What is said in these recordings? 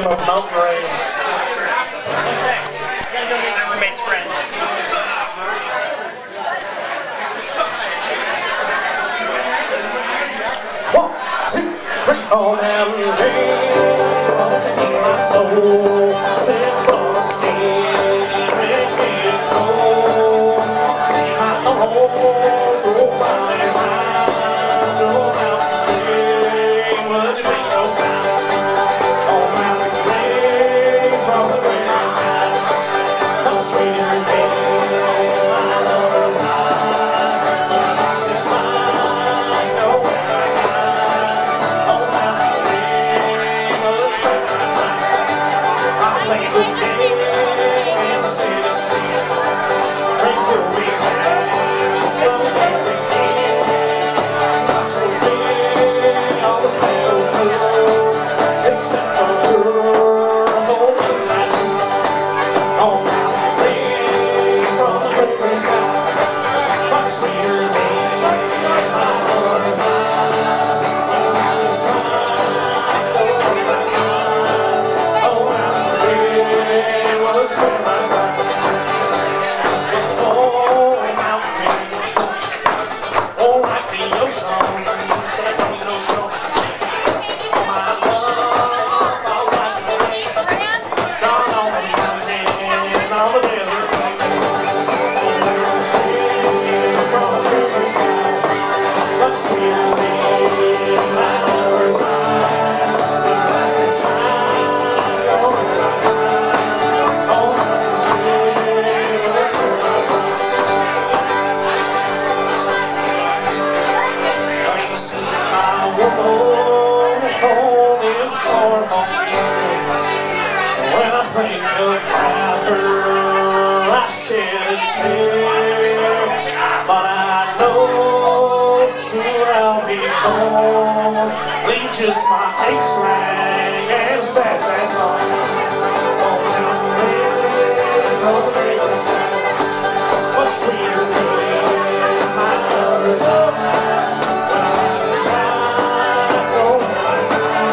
of mountain rain. Gotta go meet my roommate's friends. 1, 2, 3, all them days, won't you hear my soul? Set for a steering wheel, keep my soul so fine and round. Oh, mountain rain, would you be so kind? Oh, mountain rain from the gray skies, no sweeter day, my lover's high. When I like this line, know where I hide. Oh, mountain rain, let's spend my time. I play good game in the city streets, drink till we die, from day to day. I'm so big, all those metal pillows, except for the girls that I choose. Oh, mountain rain from the gray skies, much sweeter than my lover's eyes. When I was trying to hold my mind, oh, mountain rain was where my heart. It's flowing mountain rain, oh, like the ocean, said ain't no show. Oh, my love falls like the rain, down on the mountain, on the desert plain. Oh, mountain rain from the river skies, much sweeter than my lover's eyes. The light is shining, oh, when I cry. Oh, mountain rain, that's where I cry. I ain't seen my woman home in far home. When I think about her, I shed a tear. But I know soon I'll be home. Leave just my A-string and a sad song. Oh, mountain rain from the gray skies, much sweeter than my lover's eyes. When I like the shines, oh, when I cry.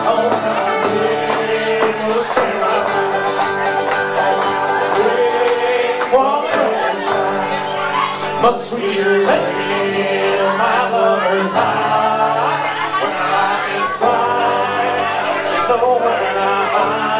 Oh, mountain rain will stay right by. Oh, mountain rain from the gray skies, much sweeter than my lover's eyes. When I like this fire, there's nowhere I hide.